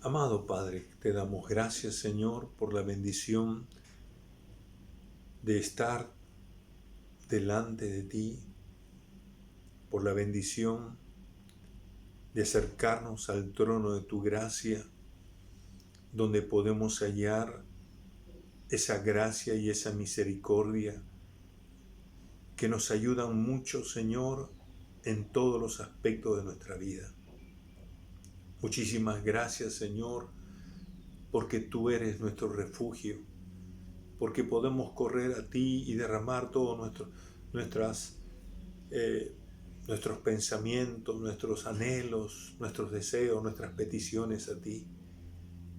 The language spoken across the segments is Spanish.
Amado Padre, te damos gracias, Señor, por la bendición de estar delante de ti, por la bendición de acercarnos al trono de tu gracia, donde podemos hallar esa gracia y esa misericordia que nos ayudan mucho, Señor, en todos los aspectos de nuestra vida. Muchísimas gracias, Señor, porque tú eres nuestro refugio, porque podemos correr a ti y derramar todos nuestros pensamientos, nuestros anhelos, nuestros deseos, nuestras peticiones a ti,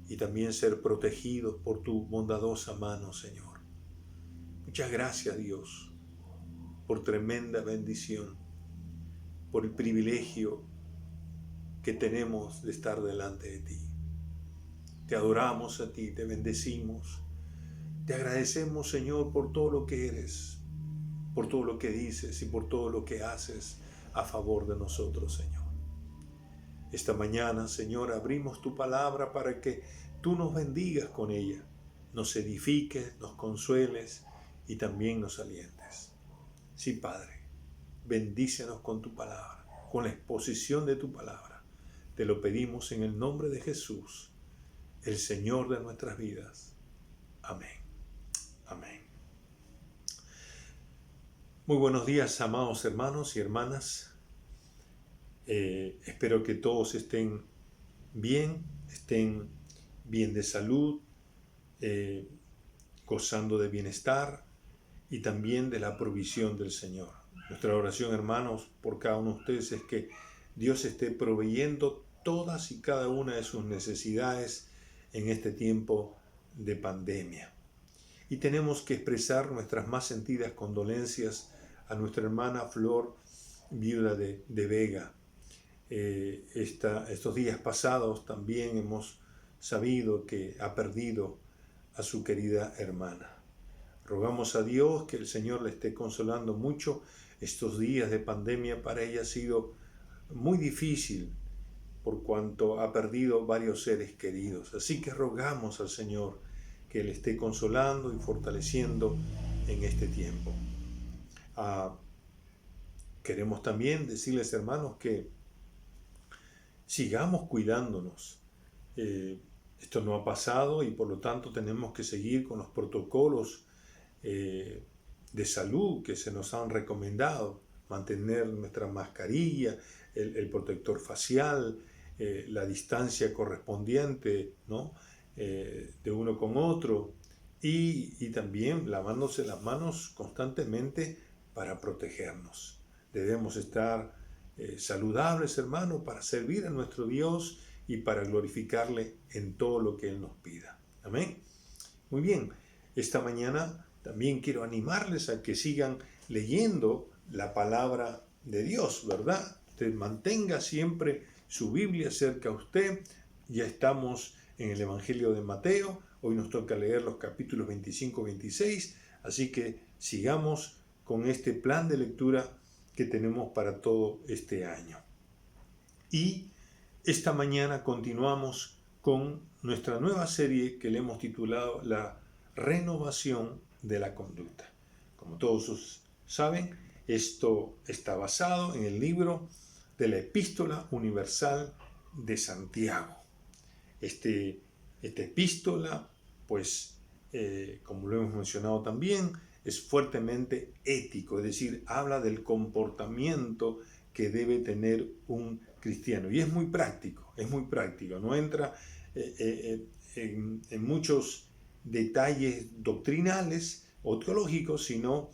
y también ser protegidos por tu bondadosa mano, Señor. Muchas gracias, Dios, por tremenda bendición, por el privilegio que tenemos de estar delante de ti. Te adoramos a ti, te bendecimos, te agradecemos, Señor, por todo lo que eres, por todo lo que dices y por todo lo que haces a favor de nosotros, Señor. Esta mañana, Señor, abrimos tu palabra para que tú nos bendigas con ella, nos edifiques, nos consueles y también nos alientes. Sí, Padre, bendícenos con tu palabra, con la exposición de tu palabra. Te lo pedimos en el nombre de Jesús, el Señor de nuestras vidas. Amén. Amén. Muy buenos días, amados hermanos y hermanas. Espero que todos estén bien de salud, gozando de bienestar y también de la provisión del Señor. Nuestra oración, hermanos, por cada uno de ustedes es que Dios esté proveyendo todas y cada una de sus necesidades en este tiempo de pandemia. Y tenemos que expresar nuestras más sentidas condolencias a nuestra hermana Flor, viuda de Vega. Estos días pasados también hemos sabido que ha perdido a su querida hermana. Rogamos a Dios que el Señor le esté consolando mucho. Estos días de pandemia para ella ha sido muy difícil por cuanto ha perdido varios seres queridos. Así que rogamos al Señor que le esté consolando y fortaleciendo en este tiempo. Queremos también decirles, hermanos, que sigamos cuidándonos. Esto no ha pasado y por lo tanto tenemos que seguir con los protocolos de salud que se nos han recomendado. Mantener nuestra mascarilla, el protector facial, la distancia correspondiente, ¿no? De uno con otro y también lavándose las manos constantemente para protegernos. Debemos estar saludables, hermanos, para servir a nuestro Dios y para glorificarle en todo lo que Él nos pida. Amén. Muy bien, esta mañana también quiero animarles a que sigan leyendo la palabra de Dios, ¿verdad? Usted mantenga siempre su Biblia cerca a usted. Ya estamos en el Evangelio de Mateo. Hoy nos toca leer los capítulos 25 y 26. Así que sigamos con este plan de lectura que tenemos para todo este año. Y esta mañana continuamos con nuestra nueva serie que le hemos titulado La renovación de la conducta. Como todos saben, esto está basado en el libro de la Epístola Universal de Santiago. Esta epístola, pues, como lo hemos mencionado también, es fuertemente ético, es decir, habla del comportamiento que debe tener un cristiano. Y es muy práctico, no entra en muchos detalles doctrinales o teológicos, sino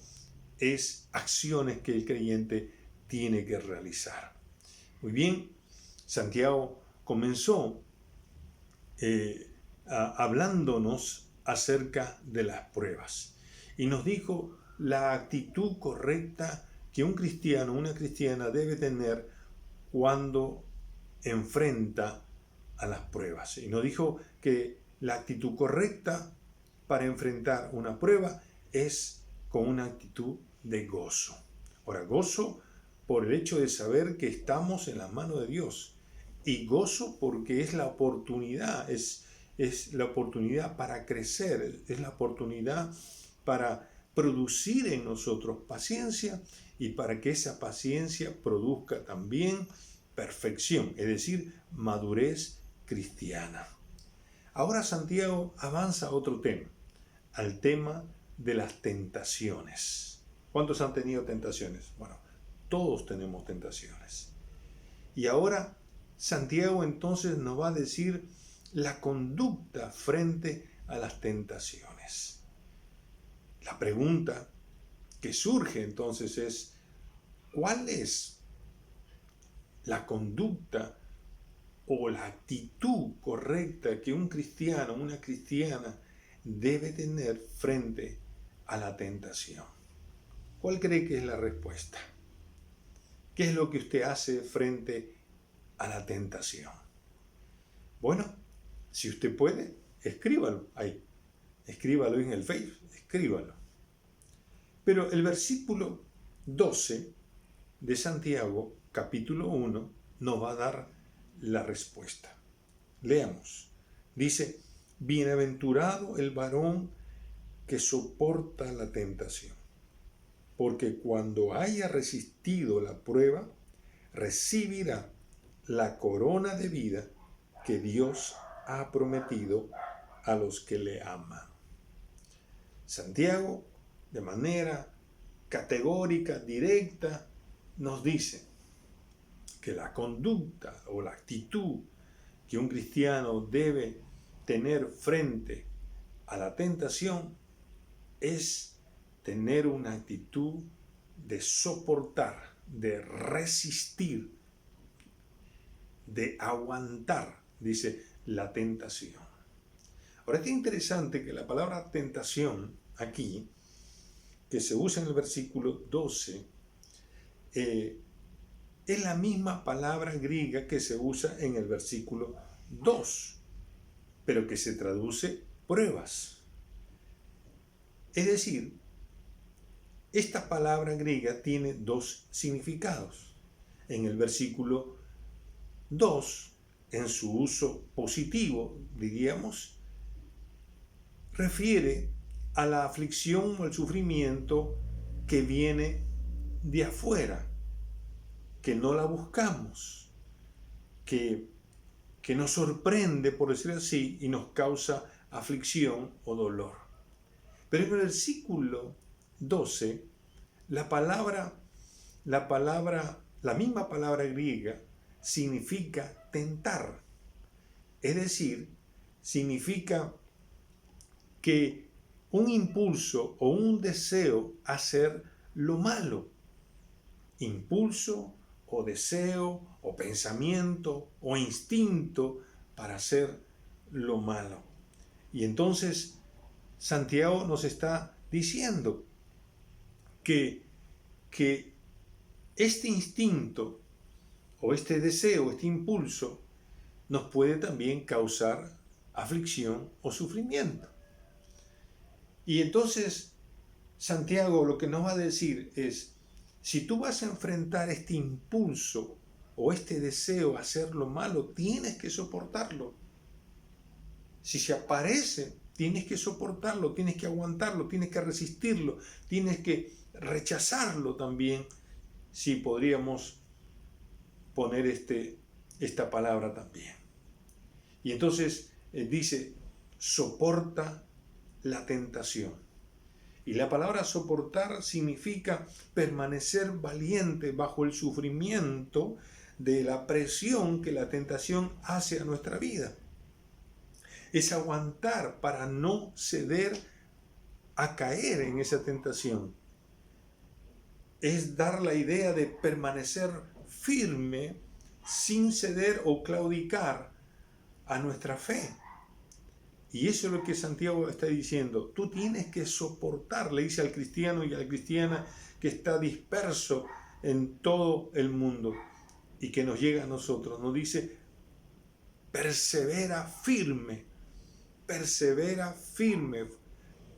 es acciones que el creyente tiene que realizar. Muy bien, Santiago comenzó hablándonos acerca de las pruebas y nos dijo la actitud correcta que un cristiano, una cristiana debe tener cuando enfrenta a las pruebas. Y nos dijo que la actitud correcta para enfrentar una prueba es con una actitud de gozo. Ahora, gozo por el hecho de saber que estamos en las manos de Dios, Y gozo porque es la oportunidad, es la oportunidad para crecer, es la oportunidad para producir en nosotros paciencia y para que esa paciencia produzca también perfección, es decir, madurez cristiana. Ahora Santiago avanza a otro tema, al tema de las tentaciones. ¿Cuántos han tenido tentaciones? Bueno, todos tenemos tentaciones. Y ahora Santiago entonces nos va a decir la conducta frente a las tentaciones. La pregunta que surge entonces es, ¿cuál es la conducta o la actitud correcta que un cristiano, una cristiana debe tener frente a la tentación? ¿Cuál cree que es la respuesta? ¿Qué es lo que usted hace frente a la tentación? Bueno, si usted puede, escríbalo ahí. Escríbalo en el Facebook, escríbalo. Pero el versículo 12 de Santiago, capítulo 1, nos va a dar la respuesta. Leamos. Dice, bienaventurado el varón que soporta la tentación, porque cuando haya resistido la prueba, recibirá la corona de vida que Dios ha prometido a los que le aman. Santiago, de manera categórica, directa, nos dice que la conducta o la actitud que un cristiano debe tener frente a la tentación es tener una actitud de soportar, de resistir, de aguantar, dice, la tentación. Ahora es interesante que la palabra tentación aquí, que se usa en el versículo 12, es la misma palabra griega que se usa en el versículo 2, pero que se traduce pruebas. Es decir, esta palabra griega tiene dos significados. En el versículo 2, en su uso positivo, diríamos, refiere a la aflicción o el sufrimiento que viene de afuera, que no la buscamos, que nos sorprende, por decir así, y nos causa aflicción o dolor. Pero en el versículo 12, la misma palabra griega significa tentar. Es decir, significa que un impulso o un deseo a hacer lo malo. Impulso o deseo o pensamiento o instinto para hacer lo malo. Y entonces Santiago nos está diciendo que este instinto o este deseo, este impulso, nos puede también causar aflicción o sufrimiento. Y entonces Santiago lo que nos va a decir es, si tú vas a enfrentar este impulso o este deseo a hacer lo malo, tienes que soportarlo. Si se aparece, tienes que soportarlo, tienes que aguantarlo, tienes que resistirlo, tienes que rechazarlo también, si podríamos poner esta palabra también. Y entonces dice, soporta la tentación. Y la palabra soportar significa permanecer valiente bajo el sufrimiento de la presión que la tentación hace a nuestra vida. Es aguantar para no ceder a caer en esa tentación. Es dar la idea de permanecer firme sin ceder o claudicar a nuestra fe. Y eso es lo que Santiago está diciendo. Tú tienes que soportar, le dice al cristiano y a la cristiana que está disperso en todo el mundo y que nos llega a nosotros. Nos dice, persevera firme,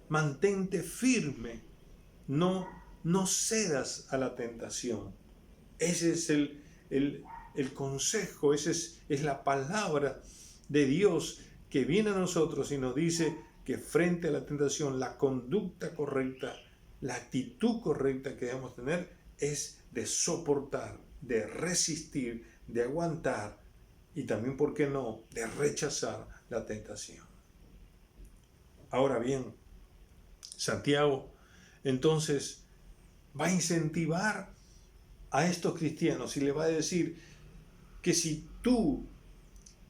mantente firme, no cedas a la tentación. Ese es el consejo, es la palabra de Dios que viene a nosotros y nos dice que frente a la tentación, la conducta correcta, la actitud correcta que debemos tener es de soportar, de resistir, de aguantar y también, ¿por qué no?, de rechazar la tentación. Ahora bien, Santiago entonces va a incentivar a estos cristianos y le va a decir que si tú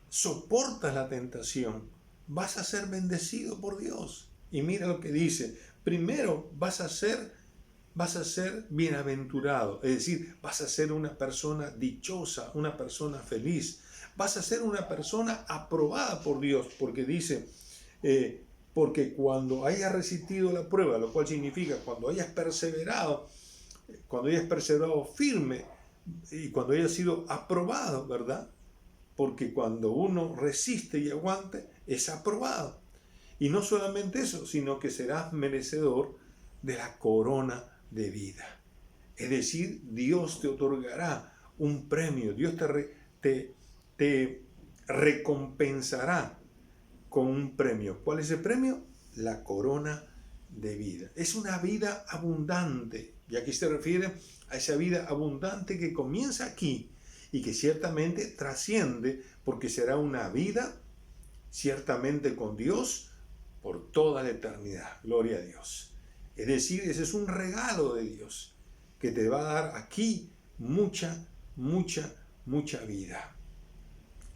soportas la tentación, vas a ser bendecido por Dios. Y mira lo que dice: primero vas a ser bienaventurado, es decir, vas a ser una persona dichosa, una persona feliz, vas a ser una persona aprobada por Dios, porque dice, porque cuando hayas resistido la prueba, lo cual significa cuando hayas perseverado firme y cuando hayas sido aprobado, ¿verdad? Porque cuando uno resiste y aguante, es aprobado. Y no solamente eso, sino que serás merecedor de la corona de vida. Es decir, Dios te otorgará un premio, Dios te recompensará con un premio. ¿Cuál es el premio? La corona de vida. Es una vida abundante, y aquí se refiere a esa vida abundante que comienza aquí y que ciertamente trasciende, porque será una vida ciertamente con Dios por toda la eternidad. Gloria a Dios. Es decir, ese es un regalo de Dios que te va a dar aquí mucha, mucha, mucha vida.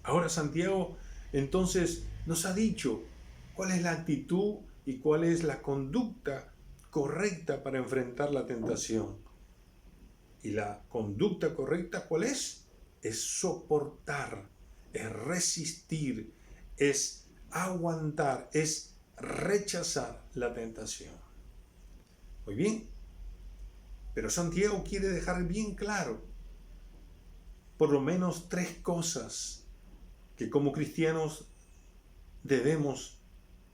Ahora Santiago entonces nos ha dicho cuál es la actitud y cuál es la conducta correcta para enfrentar la tentación. Y la conducta correcta, ¿cuál es? Es soportar, es resistir, es aguantar, es rechazar la tentación. Muy bien, pero Santiago quiere dejar bien claro por lo menos 3 cosas que como cristianos debemos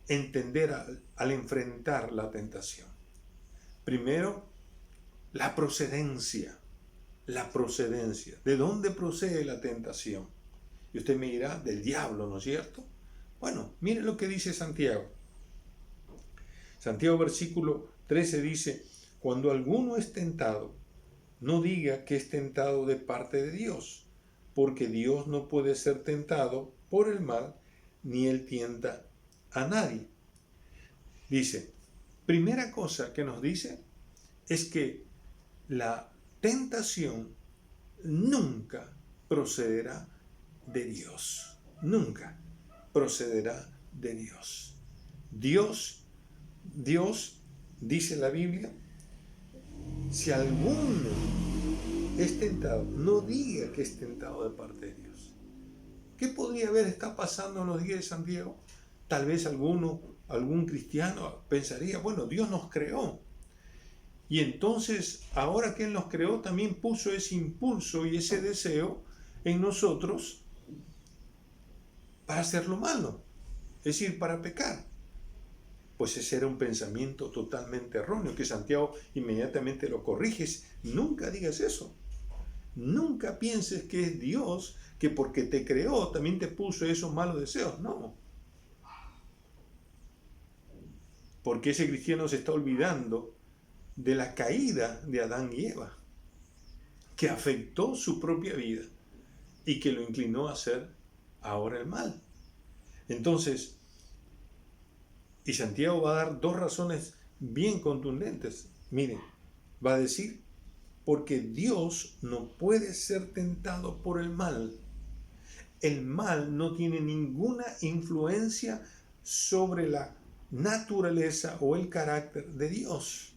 entender al enfrentar la tentación. Primero, la procedencia. La procedencia. ¿De dónde procede la tentación? Y usted me dirá, del diablo, ¿no es cierto? Bueno, mire lo que dice Santiago. Santiago versículo 13 dice: cuando alguno es tentado, no diga que es tentado de parte de Dios, porque Dios no puede ser tentado por el mal, ni él tienta a nadie. Dice, primera cosa que nos dice es que la tentación nunca procederá de Dios. Nunca procederá de Dios. Dios, dice la Biblia, si alguno es tentado, no diga que es tentado de parte de Dios. ¿Qué podría haber estado pasando en los días de Santiago? Tal vez algún cristiano pensaría, bueno, Dios nos creó. Y entonces, ahora que Él nos creó, también puso ese impulso y ese deseo en nosotros para hacer lo malo, es decir, para pecar. Pues ese era un pensamiento totalmente erróneo, que Santiago inmediatamente lo corrige. Nunca digas eso. Nunca pienses que es Dios que porque te creó también te puso esos malos deseos. No. Porque ese cristiano se está olvidando de la caída de Adán y Eva, que afectó su propia vida y que lo inclinó a hacer ahora el mal. Entonces, y Santiago va a dar 2 razones bien contundentes. Miren, va a decir, porque Dios no puede ser tentado por el mal. El mal no tiene ninguna influencia sobre la naturaleza o el carácter de Dios.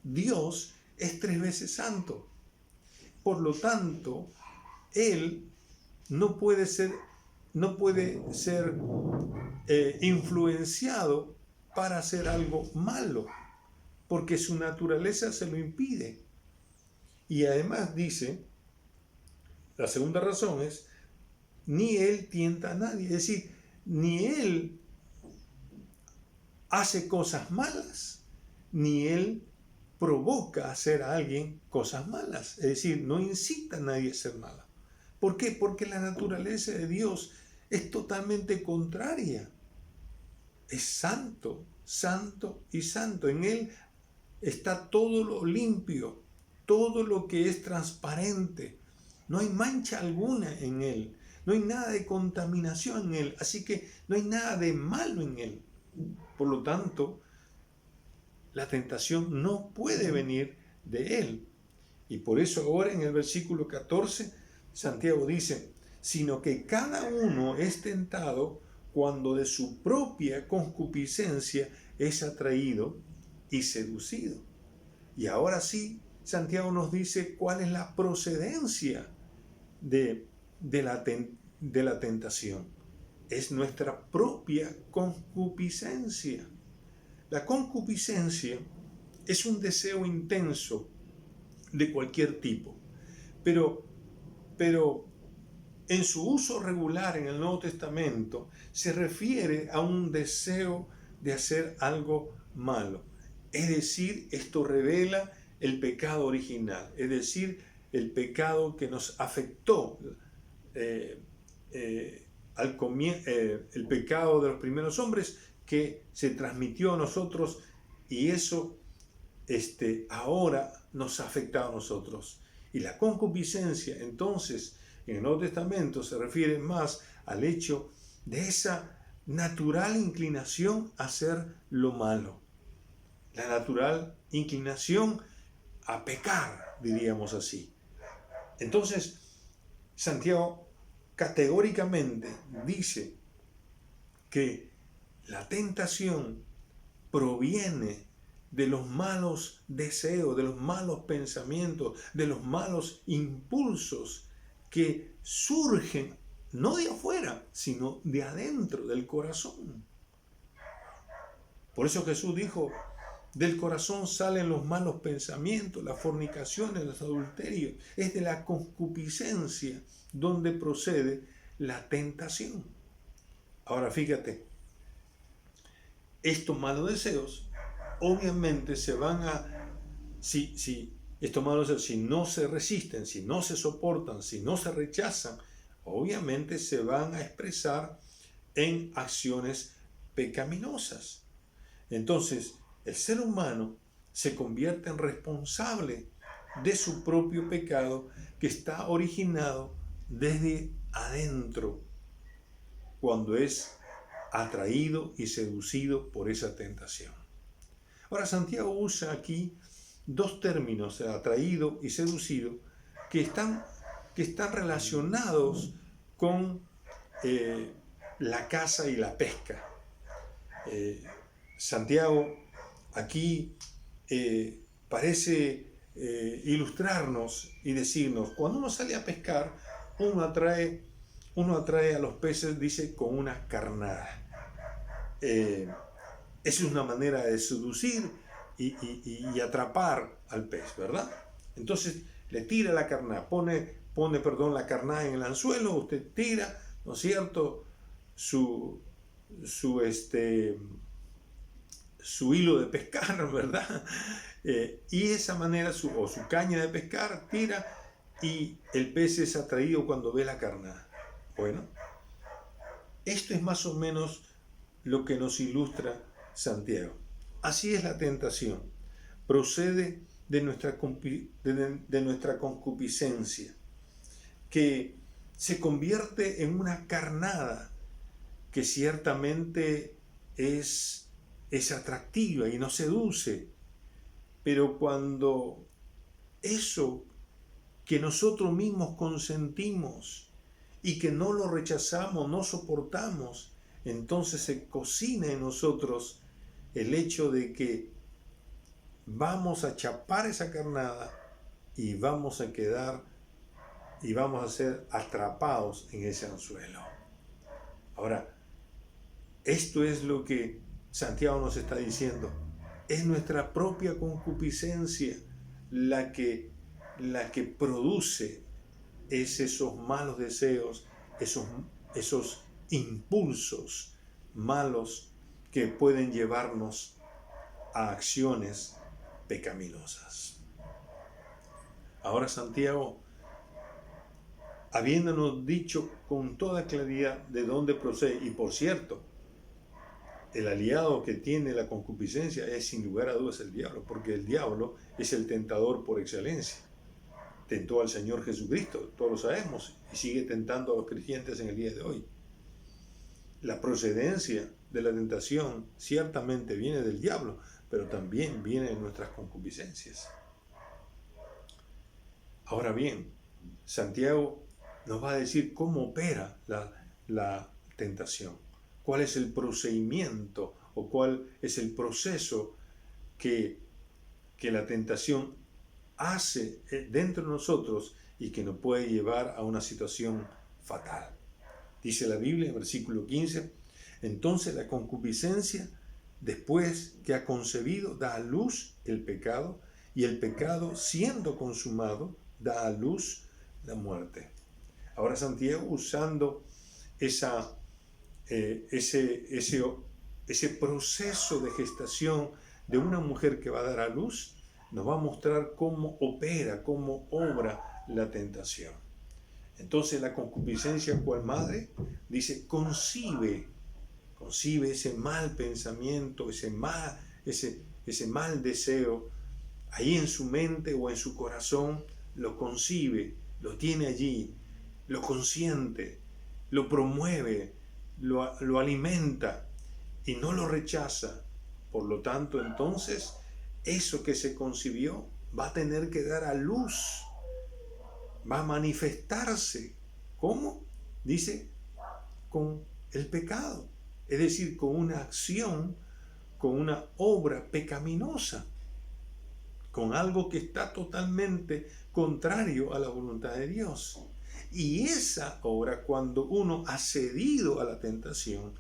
Dios es 3 veces santo. Por lo tanto, Él no puede ser influenciado para hacer algo malo, porque su naturaleza se lo impide. Y además dice, la segunda razón es, ni Él tienta a nadie, es decir, ni Él hace cosas malas, ni Él provoca a hacer a alguien cosas malas, es decir, no incita a nadie a hacer nada. ¿Por qué? Porque la naturaleza de Dios es totalmente contraria. Es santo, santo y santo. En Él está todo lo limpio, todo lo que es transparente. No hay mancha alguna en Él. No hay nada de contaminación en Él. Así que no hay nada de malo en Él. Por lo tanto, la tentación no puede venir de Él. Y por eso ahora en el versículo 14, Santiago dice, sino que cada uno es tentado cuando de su propia concupiscencia es atraído y seducido. Y ahora sí, Santiago nos dice cuál es la procedencia de la tentación. Es nuestra propia concupiscencia. La concupiscencia es un deseo intenso de cualquier tipo, pero en su uso regular en el Nuevo Testamento se refiere a un deseo de hacer algo malo. Es decir, esto revela el pecado original, es decir, el pecado que nos afectó, el pecado de los primeros hombres que se transmitió a nosotros y eso ahora nos ha afectado a nosotros. Y la concupiscencia, entonces, en el Nuevo Testamento se refiere más al hecho de esa natural inclinación a hacer lo malo. La natural inclinación a pecar, diríamos así. Entonces, Santiago categóricamente dice que la tentación proviene de los malos deseos, de los malos pensamientos, de los malos impulsos que surgen no de afuera, sino de adentro, del corazón. Por eso Jesús dijo, del corazón salen los malos pensamientos, las fornicaciones, los adulterios. Es de la concupiscencia donde procede la tentación. Ahora fíjate, estos malos deseos obviamente se van a, estos malos deseos, si no se resisten, si no se soportan, si no se rechazan, obviamente se van a expresar en acciones pecaminosas. Entonces, el ser humano se convierte en responsable de su propio pecado que está originado desde adentro, cuando es atraído y seducido por esa tentación. Ahora, Santiago usa aquí dos términos, atraído y seducido, que están relacionados con la caza y la pesca. Santiago aquí parece ilustrarnos y decirnos, cuando uno sale a pescar, uno atrae a los peces, dice, con una carnada. Esa es una manera de seducir y atrapar al pez, ¿verdad? Entonces le tira la carnada, pone la carnada en el anzuelo, usted tira, ¿no es cierto?, su hilo de pescar, ¿verdad? Y de esa manera, su caña de pescar, tira y el pez es atraído cuando ve la carnada. Bueno, esto es más o menos lo que nos ilustra Santiago. Así es la tentación. Procede de nuestra concupiscencia, que se convierte en una carnada que ciertamente es atractiva y nos seduce, pero cuando eso que nosotros mismos consentimos y que no lo rechazamos, no soportamos, entonces se cocina en nosotros el hecho de que vamos a chapar esa carnada y vamos a quedar y vamos a ser atrapados en ese anzuelo. Ahora, esto es lo que Santiago nos está diciendo. Es nuestra propia concupiscencia la que produce esos malos deseos, esos impulsos malos que pueden llevarnos a acciones pecaminosas. Ahora Santiago habiéndonos dicho con toda claridad de dónde procede. Y por cierto, el aliado que tiene la concupiscencia es sin lugar a dudas el diablo, porque el diablo es el tentador por excelencia. Tentó al Señor Jesucristo, todos lo sabemos, y sigue tentando a los creyentes en el día de hoy. La procedencia de la tentación ciertamente viene del diablo, pero también viene de nuestras concupiscencias. Ahora bien, Santiago nos va a decir cómo opera la tentación, cuál es el procedimiento o cuál es el proceso que la tentación hace dentro de nosotros y que nos puede llevar a una situación fatal. Dice la Biblia en versículo 15, entonces la concupiscencia, después que ha concebido, da a luz el pecado, y el pecado, siendo consumado, da a luz la muerte. Ahora Santiago, usando ese proceso de gestación de una mujer que va a dar a luz, nos va a mostrar cómo opera, cómo obra la tentación. Entonces la concupiscencia, ¿cuál madre? Dice, concibe ese mal pensamiento, ese mal deseo, ahí en su mente o en su corazón, lo concibe, lo tiene allí, lo consiente, lo promueve, lo alimenta y no lo rechaza. Por lo tanto, entonces, eso que se concibió va a tener que dar a luz, va a manifestarse. ¿Cómo? Dice, con el pecado, es decir, con una acción, con una obra pecaminosa, con algo que está totalmente contrario a la voluntad de Dios. Y esa obra, cuando uno ha cedido a la tentación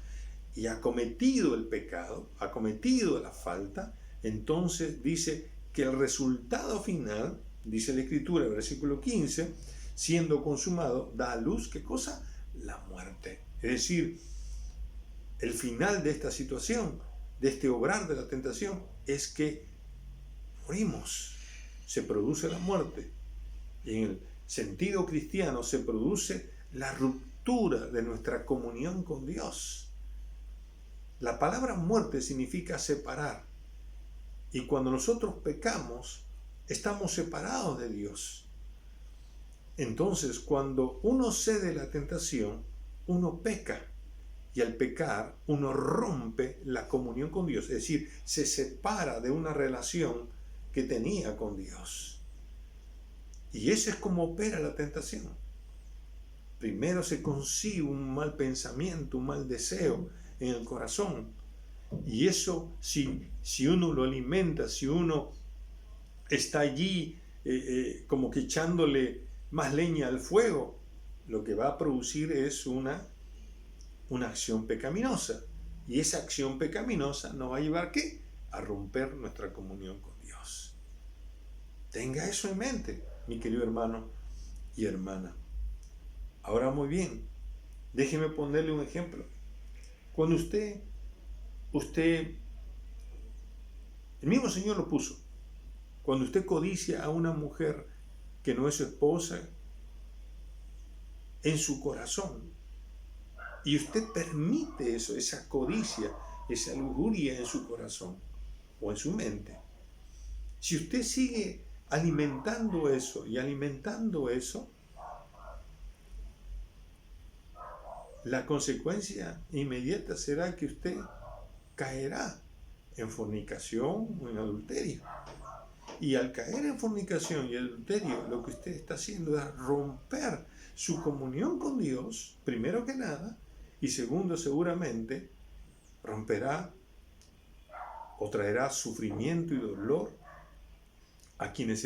y ha cometido el pecado, ha cometido la falta, entonces dice que el resultado final, dice la Escritura, versículo 15, siendo consumado, da a luz, ¿qué cosa? La muerte. Es decir, el final de esta situación, de este obrar de la tentación, es que morimos, se produce la muerte. Y en el sentido cristiano se produce la ruptura de nuestra comunión con Dios. La palabra muerte significa separar. Y cuando nosotros pecamos, estamos separados de Dios. Entonces, cuando uno cede la tentación, uno peca. Y al pecar, uno rompe la comunión con Dios. Es decir, se separa de una relación que tenía con Dios. Y eso es como opera la tentación. Primero se concibe un mal pensamiento, un mal deseo en el corazón. Y eso, si uno lo alimenta, si uno está allí como que echándole más leña al fuego, lo que va a producir es una acción pecaminosa. Y esa acción pecaminosa nos va a llevar, ¿qué? A romper nuestra comunión con Dios. Tenga eso en mente, mi querido hermano y hermana. Ahora muy bien, déjeme ponerle un ejemplo. Cuando usted, el mismo Señor lo puso, cuando usted codicia a una mujer que no es su esposa en su corazón, y usted permite eso, esa codicia, esa lujuria en su corazón o en su mente, si usted sigue alimentando eso y alimentando eso, la consecuencia inmediata será que usted caerá en fornicación o en adulterio. Y al caer en fornicación y adulterio, lo que usted está haciendo es romper su comunión con Dios, primero que nada, y segundo, seguramente, romperá o traerá sufrimiento y dolor a quienes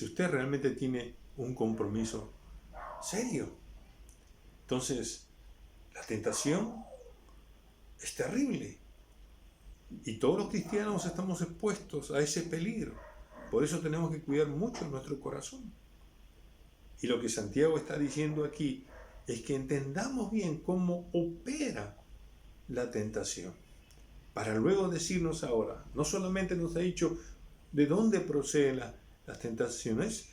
usted realmente tiene un compromiso serio. Entonces, la tentación es terrible. Y todos los cristianos estamos expuestos a ese peligro. Por eso tenemos que cuidar mucho nuestro corazón. Y lo que Santiago está diciendo aquí es que entendamos bien cómo opera la tentación. Para luego decirnos ahora, no solamente nos ha dicho de dónde proceden las tentaciones,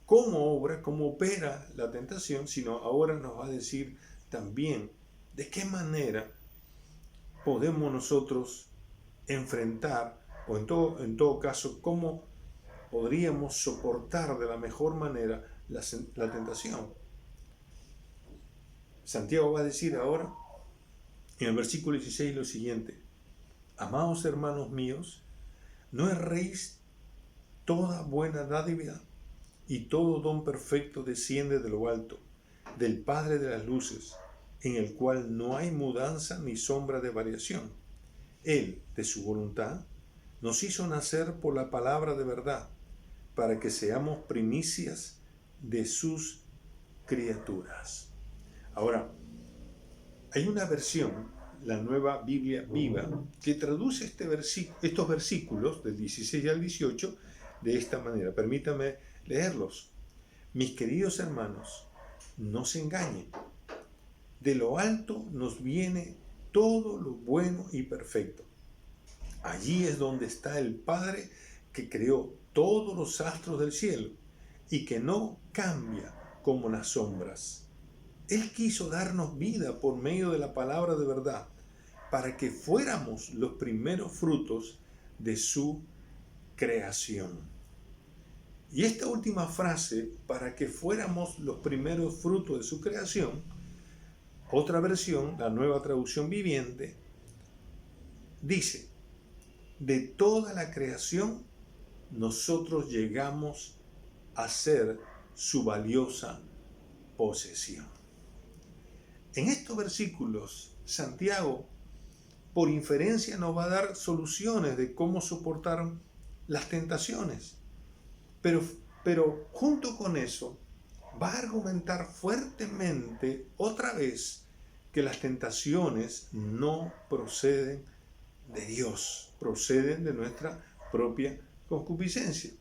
cómo obra, cómo opera la tentación, sino ahora nos va a decir también de qué manera podemos nosotros enfrentar, o en todo caso, cómo podríamos soportar de la mejor manera la tentación. Santiago va a decir ahora en el versículo 16 lo siguiente: amados hermanos míos, no erréis, toda buena dádiva y todo don perfecto desciende de lo alto, del Padre de las luces, en el cual no hay mudanza ni sombra de variación. Él, de su voluntad, nos hizo nacer por la palabra de verdad, para que seamos primicias de sus criaturas. Ahora, hay una versión, la Nueva Biblia Viva, que traduce estos versículos del 16 al 18 de esta manera. Permítame leerlos. Mis queridos hermanos, no se engañen. De lo alto nos viene todo lo bueno y perfecto. Allí es donde está el Padre que creó todos los astros del cielo y que no cambia como las sombras. Él quiso darnos vida por medio de la palabra de verdad, para que fuéramos los primeros frutos de su creación. Y esta última frase, para que fuéramos los primeros frutos de su creación, otra versión, la Nueva Traducción Viviente, dice: de toda la creación nosotros llegamos a ser su valiosa posesión. En estos versículos, Santiago, por inferencia, nos va a dar soluciones de cómo soportar las tentaciones. Pero junto con eso, va a argumentar fuertemente otra vez que las tentaciones no proceden de Dios, proceden de nuestra propia concupiscencia.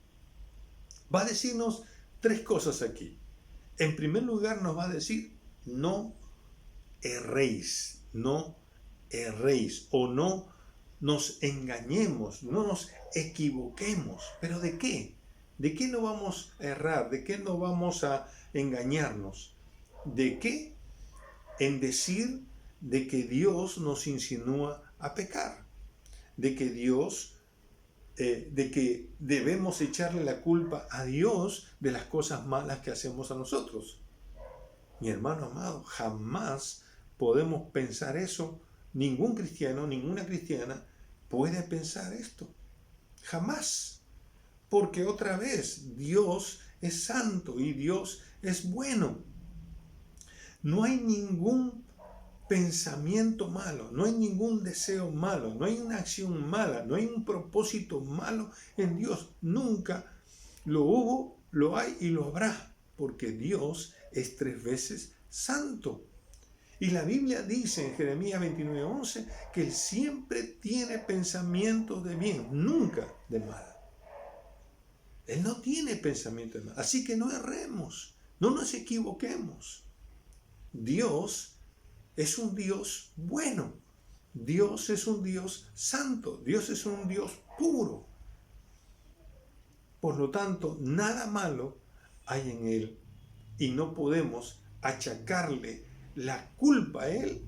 Va a decirnos tres cosas aquí. En primer lugar, nos va a decir: no erréis, no erréis, o no nos engañemos, no nos equivoquemos. ¿Pero de qué? ¿De qué no vamos a errar? ¿De qué no vamos a engañarnos? ¿De qué? En decir de que Dios nos insinúa a pecar, de que de que debemos echarle la culpa a Dios de las cosas malas que hacemos a nosotros. Mi hermano amado, jamás podemos pensar eso. Ningún cristiano, ninguna cristiana puede pensar esto. Jamás. Porque otra vez, Dios es santo y Dios es bueno. No hay ningún pensamiento malo, no hay ningún deseo malo, no hay una acción mala, no hay un propósito malo en Dios. Nunca lo hubo, lo hay y lo habrá, porque Dios es 3 veces santo. Y la Biblia dice en Jeremías 29:11 que Él siempre tiene pensamientos de bien, nunca de mal. Él no tiene pensamiento de mal. Así que no erremos, no nos equivoquemos. Dios es un Dios bueno. Dios es un Dios santo. Dios es un Dios puro. Por lo tanto, nada malo hay en Él y no podemos achacarle la culpa a Él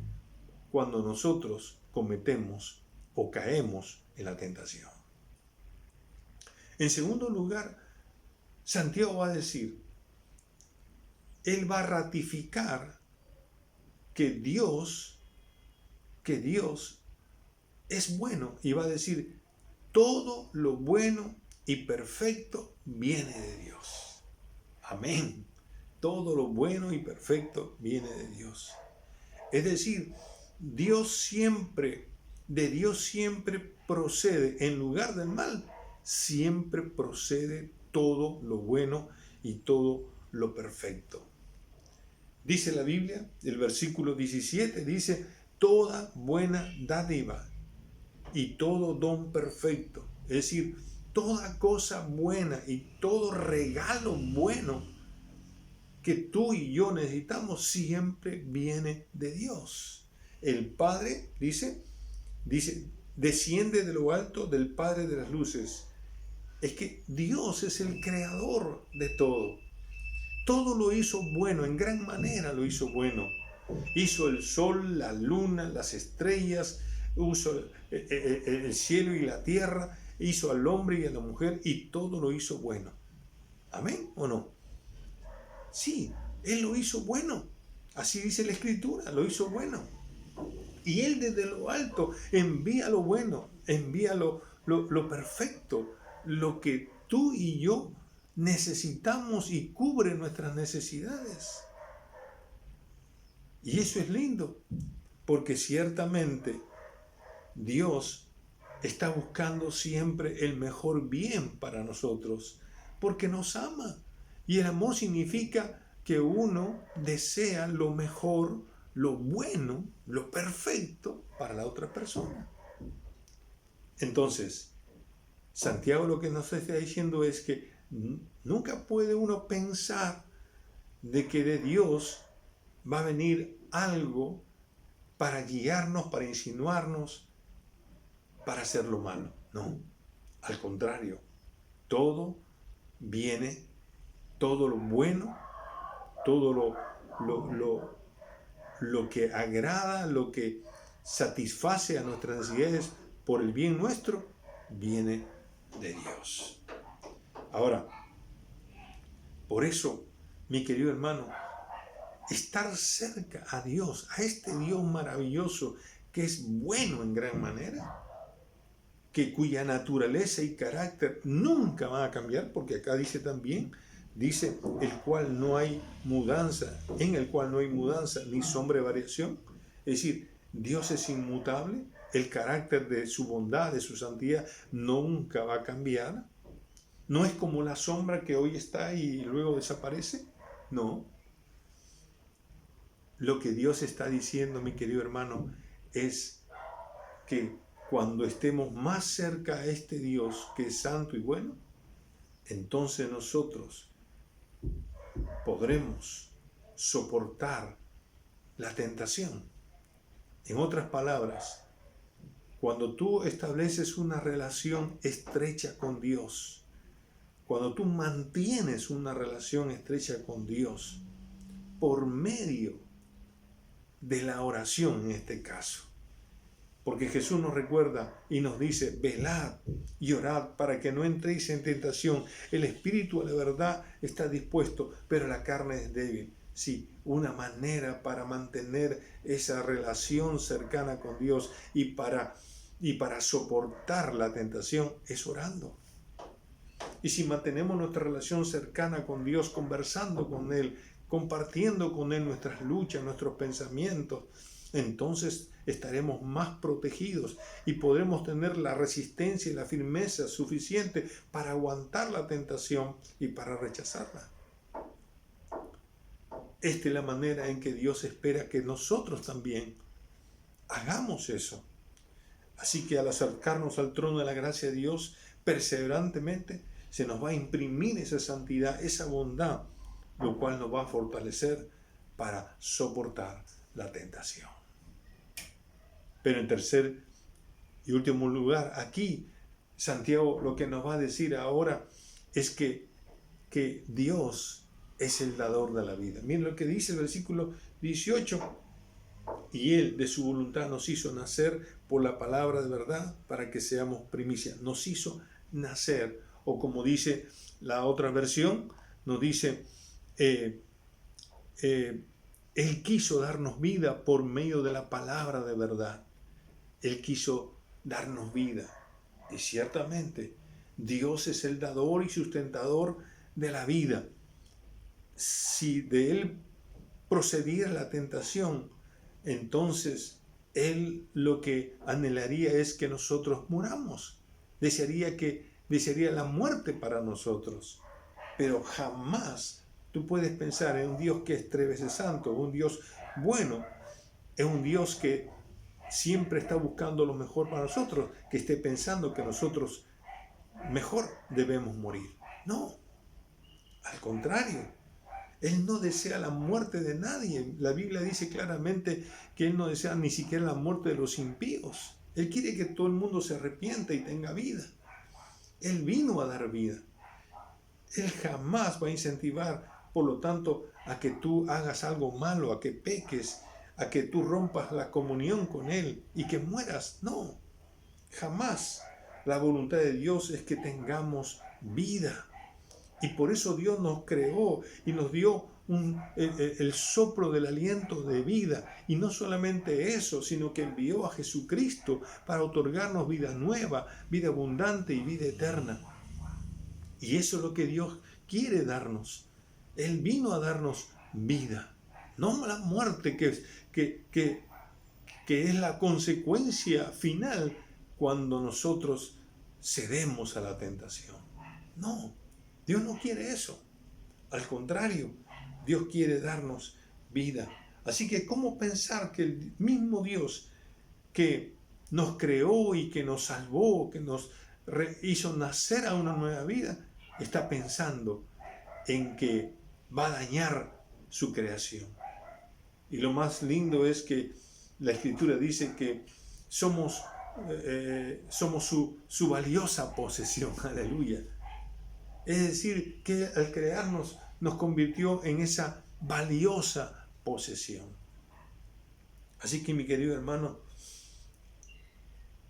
cuando nosotros cometemos o caemos en la tentación. En segundo lugar, Santiago va a decir, él va a ratificar que Dios es bueno, y va a decir, todo lo bueno y perfecto viene de Dios. Amén. Todo lo bueno y perfecto viene de Dios. Es decir, de Dios siempre procede, en lugar del mal, siempre procede todo lo bueno y todo lo perfecto. Dice la Biblia, el versículo 17, dice, toda buena dádiva y todo don perfecto. Es decir, toda cosa buena y todo regalo bueno que tú y yo necesitamos siempre viene de Dios. El Padre, dice, desciende de lo alto del Padre de las luces. Es que Dios es el creador de todo. Todo lo hizo bueno, en gran manera lo hizo bueno. Hizo el sol, la luna, las estrellas, hizo el cielo y la tierra, hizo al hombre y a la mujer, y todo lo hizo bueno. ¿Amén o no? Sí, Él lo hizo bueno. Así dice la Escritura, lo hizo bueno. Y Él desde lo alto envía lo bueno, envía lo perfecto, lo que tú y yo necesitamos y cubre nuestras necesidades. Y eso es lindo, porque ciertamente Dios está buscando siempre el mejor bien para nosotros, porque nos ama. Y el amor significa que uno desea lo mejor, lo bueno, lo perfecto para la otra persona. Entonces, Santiago lo que nos está diciendo es que nunca puede uno pensar de que de Dios va a venir algo para guiarnos, para insinuarnos, para hacer lo malo. No, al contrario, todo viene, todo lo bueno, todo lo que agrada, lo que satisface a nuestras necesidades por el bien nuestro, viene de Dios. Ahora, por eso, mi querido hermano, estar cerca a Dios, a este Dios maravilloso que es bueno en gran manera, cuya naturaleza y carácter nunca van a cambiar, porque acá dice también, dice, el cual no hay mudanza, en el cual no hay mudanza ni sombra de variación. Es decir, Dios es inmutable, el carácter de su bondad, de su santidad, nunca va a cambiar. No es como la sombra que hoy está y luego desaparece. No. Lo que Dios está diciendo, mi querido hermano, es que cuando estemos más cerca a este Dios que es santo y bueno, entonces nosotros podremos soportar la tentación. En otras palabras, cuando tú estableces una relación estrecha con Dios, cuando tú mantienes una relación estrecha con Dios por medio de la oración en este caso, porque Jesús nos recuerda y nos dice, velad y orad para que no entréis en tentación. El espíritu a la verdad está dispuesto, pero la carne es débil. Sí, una manera para mantener esa relación cercana con Dios y para soportar la tentación es orando. Y si mantenemos nuestra relación cercana con Dios, conversando con Él, compartiendo con Él nuestras luchas, nuestros pensamientos, entonces estaremos más protegidos y podremos tener la resistencia y la firmeza suficiente para aguantar la tentación y para rechazarla. Esta es la manera en que Dios espera que nosotros también hagamos eso. Así que al acercarnos al trono de la gracia de Dios, perseverantemente se nos va a imprimir esa santidad, esa bondad, lo cual nos va a fortalecer para soportar la tentación. Pero en tercer y último lugar, aquí Santiago lo que nos va a decir ahora es que Dios es el dador de la vida. Miren lo que dice el versículo 18. Y Él de su voluntad nos hizo nacer por la palabra de verdad para que seamos primicia. Nos hizo nacer, o como dice la otra versión, nos dice, Él quiso darnos vida por medio de la palabra de verdad. Él quiso darnos vida. Y ciertamente, Dios es el dador y sustentador de la vida. Si de Él procediera la tentación, entonces Él lo que anhelaría es que nosotros muramos. Desearía la muerte para nosotros. Pero jamás tú puedes pensar en un Dios que es tres veces santo, un Dios bueno, es un Dios que siempre está buscando lo mejor para nosotros, que esté pensando que nosotros mejor debemos morir. No, al contrario. Él no desea la muerte de nadie. La Biblia dice claramente que Él no desea ni siquiera la muerte de los impíos. Él quiere que todo el mundo se arrepienta y tenga vida. Él vino a dar vida. Él jamás va a incentivar por lo tanto, a que tú hagas algo malo, a que peques, a que tú rompas la comunión con Él y que mueras. No, jamás. La voluntad de Dios es que tengamos vida. Y por eso Dios nos creó y nos dio el soplo del aliento de vida. Y no solamente eso, sino que envió a Jesucristo para otorgarnos vida nueva, vida abundante y vida eterna. Y eso es lo que Dios quiere darnos. Él vino a darnos vida, no la muerte que es la consecuencia final cuando nosotros cedemos a la tentación. No, Dios no quiere eso. Al contrario, Dios quiere darnos vida. Así que, ¿cómo pensar que el mismo Dios que nos creó y que nos salvó, que nos hizo nacer a una nueva vida, está pensando en que va a dañar su creación? Y lo más lindo es que la Escritura dice que somos su valiosa posesión. Aleluya. Es decir, que al crearnos nos convirtió en esa valiosa posesión. Así que, mi querido hermano,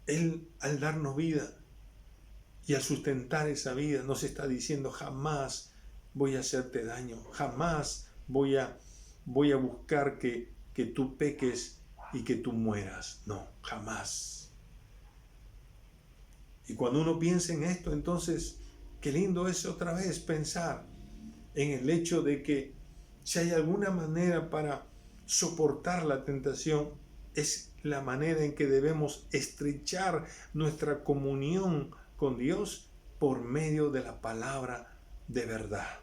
Él, al darnos vida y al sustentar esa vida, nos está diciendo: jamás voy a hacerte daño, jamás voy a buscar que tú peques y que tú mueras. No, jamás. Y cuando uno piensa en esto, entonces, qué lindo es otra vez pensar en el hecho de que si hay alguna manera para soportar la tentación, es la manera en que debemos estrechar nuestra comunión con Dios por medio de la palabra de verdad.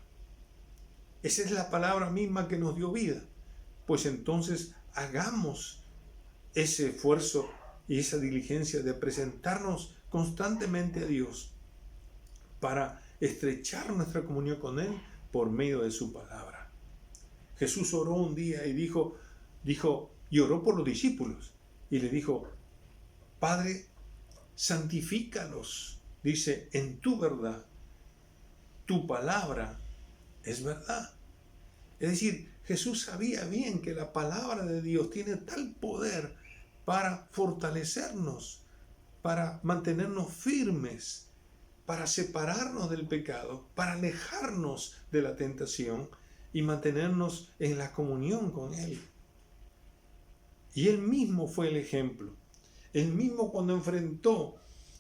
Esa es la palabra misma que nos dio vida. Pues entonces hagamos ese esfuerzo y esa diligencia de presentarnos constantemente a Dios para estrechar nuestra comunión con Él por medio de su palabra. Jesús oró un día y dijo, y oró por los discípulos, y le dijo: Padre, santifícalos, dice, en tu verdad. Tu palabra es verdad. Es decir, Jesús sabía bien que la palabra de Dios tiene tal poder para fortalecernos, para mantenernos firmes, para separarnos del pecado, para alejarnos de la tentación y mantenernos en la comunión con Él. Y Él mismo fue el ejemplo. Él mismo, cuando enfrentó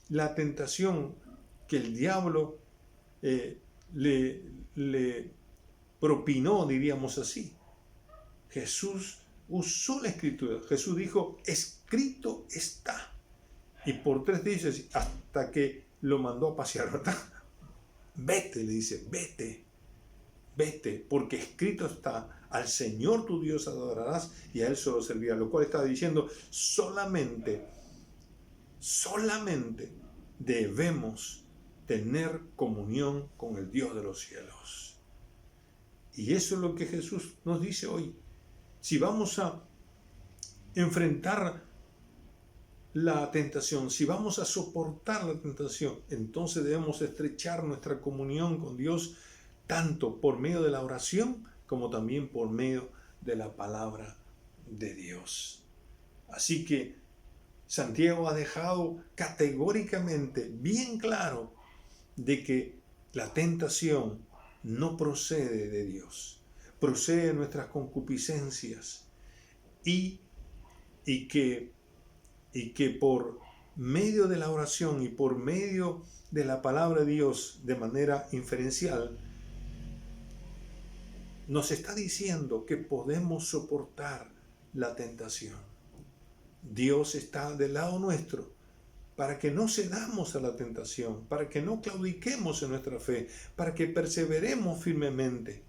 la tentación que el diablo le propinó, diríamos así, Jesús usó la Escritura. Jesús dijo: escrito está. Y por 3 días, hasta que lo mandó a pasear, ¿verdad? Vete, le dice, vete, porque escrito está: al Señor tu Dios adorarás y a Él solo servirás. Lo cual está diciendo, solamente debemos tener comunión con el Dios de los cielos. Y eso es lo que Jesús nos dice hoy. Si vamos a enfrentar la tentación, si vamos a soportar la tentación, entonces debemos estrechar nuestra comunión con Dios, tanto por medio de la oración como también por medio de la palabra de Dios. Así que Santiago ha dejado categóricamente bien claro de que la tentación no procede de Dios, procede de nuestras concupiscencias y que por medio de la oración y por medio de la palabra de Dios de manera inferencial nos está diciendo que podemos soportar la tentación. Dios está del lado nuestro para que no cedamos a la tentación, para que no claudiquemos en nuestra fe, para que perseveremos firmemente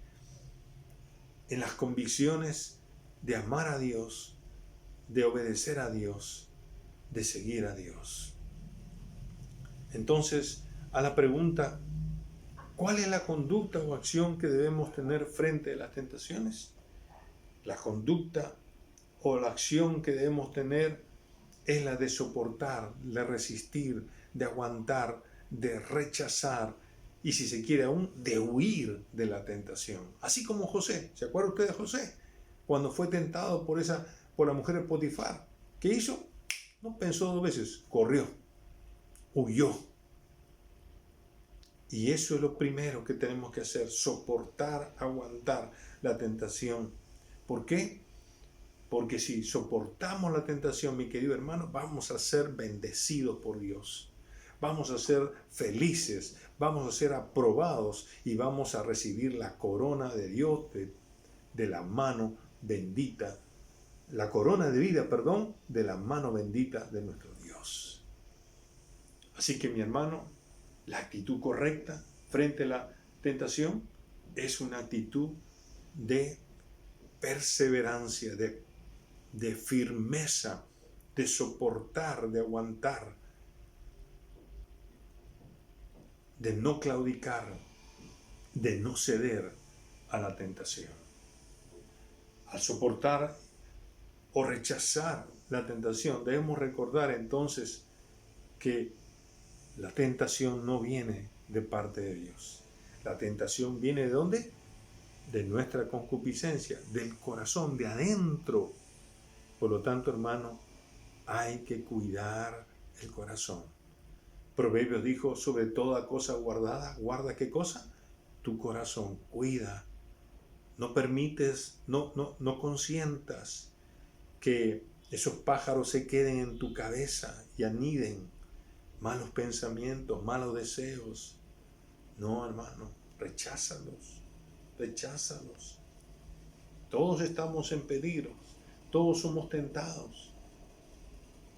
en las convicciones de amar a Dios, de obedecer a Dios, de seguir a Dios. Entonces, a la pregunta, ¿cuál es la conducta o acción que debemos tener frente a las tentaciones? La conducta o la acción que debemos tener es la de soportar, de resistir, de aguantar, de rechazar y si se quiere aún, de huir de la tentación. Así como José. ¿Se acuerda usted de José? Cuando fue tentado por la mujer de Potifar. ¿Qué hizo? No pensó 2 veces. Corrió. Huyó. Y eso es lo primero que tenemos que hacer. Soportar, aguantar la tentación. ¿Por qué? Porque si soportamos la tentación, mi querido hermano, vamos a ser bendecidos por Dios. Vamos a ser felices, vamos a ser aprobados y vamos a recibir la corona de Dios de la mano bendita, la corona de vida, de la mano bendita de nuestro Dios. Así que mi hermano, la actitud correcta frente a la tentación es una actitud de perseverancia, de firmeza, de soportar, de aguantar, de no claudicar, de no ceder a la tentación. Al soportar o rechazar la tentación, debemos recordar entonces que la tentación no viene de parte de Dios. La tentación viene ¿de dónde? De nuestra concupiscencia, del corazón, de adentro. Por lo tanto, hermano, hay que cuidar el corazón. Proverbios dijo, sobre toda cosa guardada, ¿guarda qué cosa? Tu corazón, cuida. No permites, no consientas que esos pájaros se queden en tu cabeza y aniden malos pensamientos, malos deseos. No, hermano, recházalos. Todos estamos en peligro, todos somos tentados.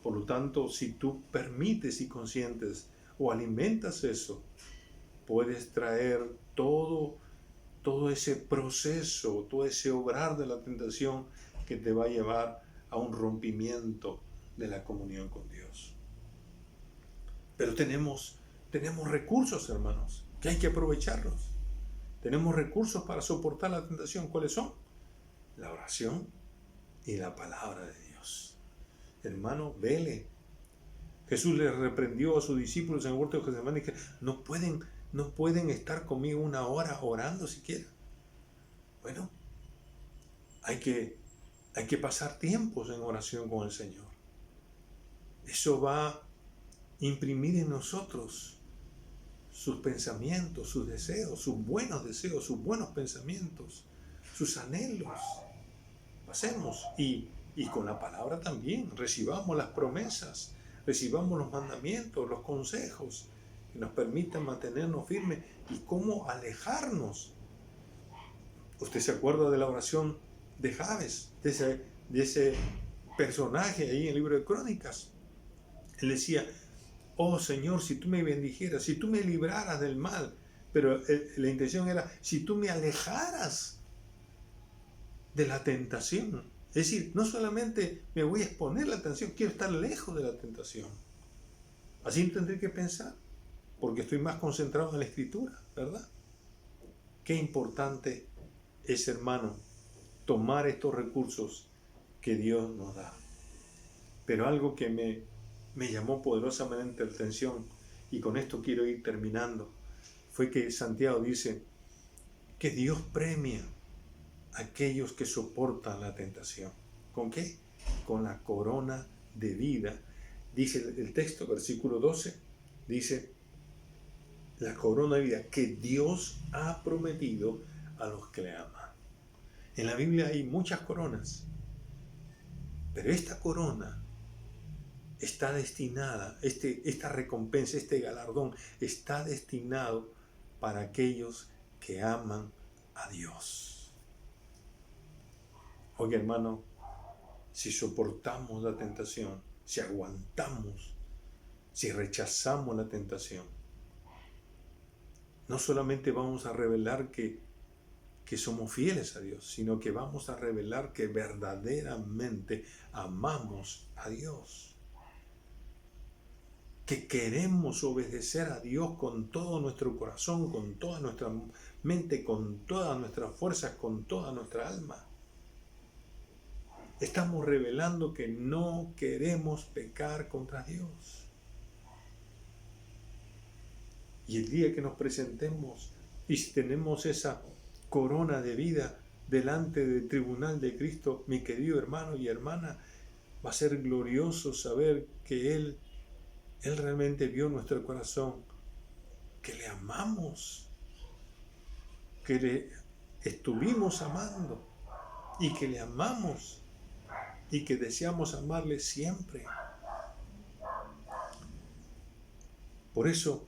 Por lo tanto, si tú permites y consientes o alimentas eso, puedes traer todo ese proceso, todo ese obrar de la tentación que te va a llevar a un rompimiento de la comunión con Dios. Pero tenemos recursos, hermanos, que hay que aprovecharlos. Tenemos recursos para soportar la tentación. ¿Cuáles son? La oración y la palabra de Dios. Hermano, vele. Jesús le reprendió a sus discípulos en el huerto de Getsemaní que no pueden estar conmigo 1 hora orando siquiera. Bueno, hay que pasar tiempos en oración con el Señor. Eso va a imprimir en nosotros sus pensamientos, sus deseos, sus buenos pensamientos, sus anhelos. Pasemos y con la palabra también recibamos las promesas, recibamos los mandamientos, los consejos que nos permitan mantenernos firmes y cómo alejarnos. ¿Usted se acuerda de la oración de Jabes, de ese personaje ahí en el libro de Crónicas? Él decía, oh Señor, si tú me bendijeras, si tú me libraras del mal, pero la intención era, si tú me alejaras de la tentación. Es decir, no solamente me voy a exponer a la tentación, quiero estar lejos de la tentación. Así tendré que pensar, porque estoy más concentrado en la Escritura, ¿verdad? Qué importante es, hermano, tomar estos recursos que Dios nos da. Pero algo que me llamó poderosamente la atención, y con esto quiero ir terminando, fue que Santiago dice que Dios premia a aquellos que soportan la tentación. ¿Con qué? Con la corona de vida. Dice el texto, versículo 12, dice, la corona de vida que Dios ha prometido a los que le aman. En la Biblia hay muchas coronas, pero esta corona está destinada, esta recompensa, este galardón, está destinado para aquellos que aman a Dios. Oye, hermano, si soportamos la tentación, si aguantamos, si rechazamos la tentación, no solamente vamos a revelar que somos fieles a Dios, sino que vamos a revelar que verdaderamente amamos a Dios. Que queremos obedecer a Dios con todo nuestro corazón, con toda nuestra mente, con todas nuestras fuerzas, con toda nuestra alma. Estamos revelando que no queremos pecar contra Dios. Y el día que nos presentemos y si tenemos esa corona de vida delante del tribunal de Cristo, mi querido hermano y hermana, va a ser glorioso saber que Él realmente vio nuestro corazón, que le amamos, que le estuvimos amando y que le amamos y que deseamos amarle siempre. Por eso,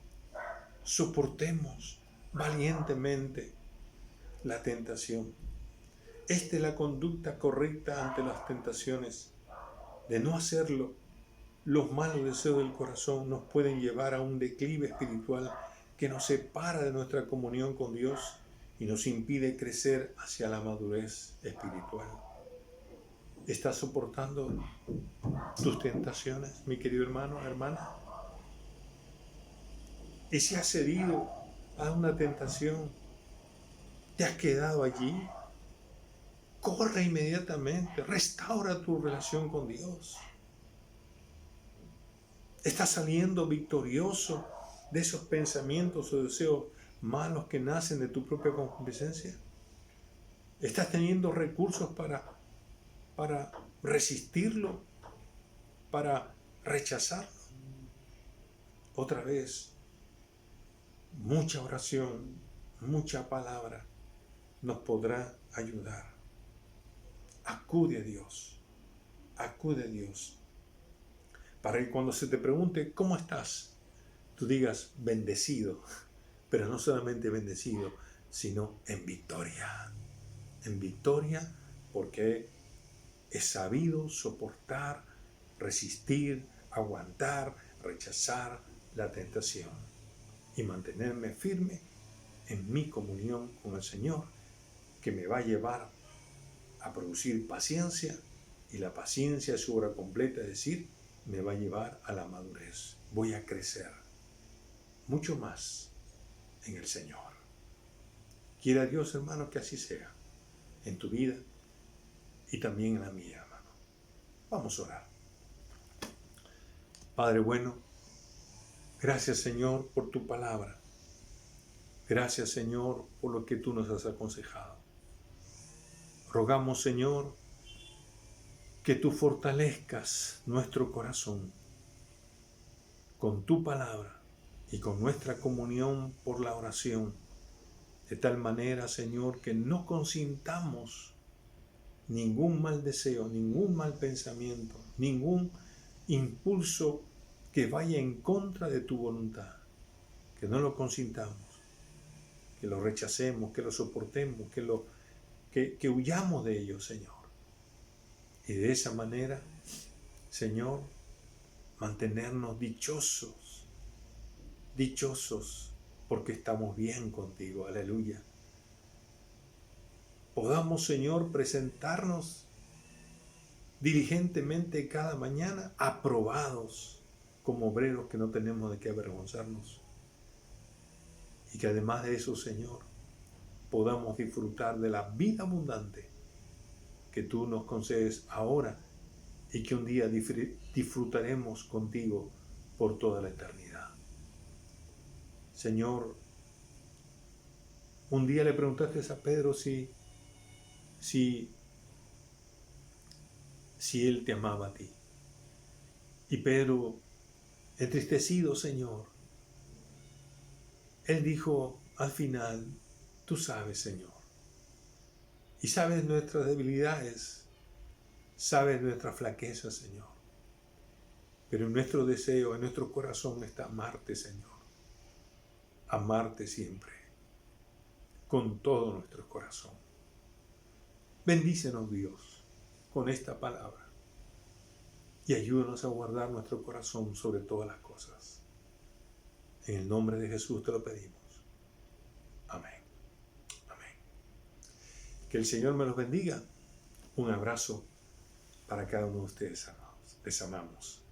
soportemos valientemente la tentación. Esta es la conducta correcta ante las tentaciones. De no hacerlo, los malos deseos del corazón nos pueden llevar a un declive espiritual que nos separa de nuestra comunión con Dios y nos impide crecer hacia la madurez espiritual. ¿Estás soportando tus tentaciones, mi querido hermano, hermana? Y si has cedido a una tentación, ¿te has quedado allí? Corre inmediatamente, restaura tu relación con Dios. ¿Estás saliendo victorioso de esos pensamientos o deseos malos que nacen de tu propia concupiscencia? ¿Estás teniendo recursos para resistirlo, para rechazarlo? Otra vez, mucha oración, mucha palabra nos podrá ayudar. Acude a Dios, para que cuando se te pregunte ¿cómo estás?, tú digas bendecido, pero no solamente bendecido, sino en victoria porque he sabido soportar, resistir, aguantar, rechazar la tentación y mantenerme firme en mi comunión con el Señor, que me va a llevar a producir paciencia, y la paciencia es su obra completa, es decir, me va a llevar a la madurez. Voy a crecer mucho más en el Señor. Quiera Dios, hermano, que así sea en tu vida y también en la mía, hermano. Vamos a orar. Padre bueno, gracias, Señor, por tu palabra. Gracias, Señor, por lo que tú nos has aconsejado. Rogamos, Señor, que tú fortalezcas nuestro corazón con tu palabra y con nuestra comunión por la oración, de tal manera, Señor, que no consintamos ningún mal deseo, ningún mal pensamiento, ningún impulso que vaya en contra de tu voluntad, que no lo consintamos, que lo rechacemos, que lo soportemos, que huyamos de ello, Señor. Y de esa manera, Señor, mantenernos dichosos, porque estamos bien contigo, aleluya. Podamos, Señor, presentarnos diligentemente cada mañana, aprobados como obreros que no tenemos de qué avergonzarnos. Y que además de eso, Señor, podamos disfrutar de la vida abundante que tú nos concedes ahora y que un día disfrutaremos contigo por toda la eternidad. Señor, un día le preguntaste a Pedro si él te amaba a ti. Y Pedro, entristecido, Señor, él dijo al final, tú sabes, Señor, y sabes nuestras debilidades, sabes nuestras flaquezas, Señor. Pero en nuestro deseo, en nuestro corazón está amarte, Señor. Amarte siempre, con todo nuestro corazón. Bendícenos, Dios, con esta palabra y ayúdanos a guardar nuestro corazón sobre todas las cosas. En el nombre de Jesús te lo pedimos. Amén. Amén. Que el Señor me los bendiga. Un abrazo para cada uno de ustedes, amados. Les amamos.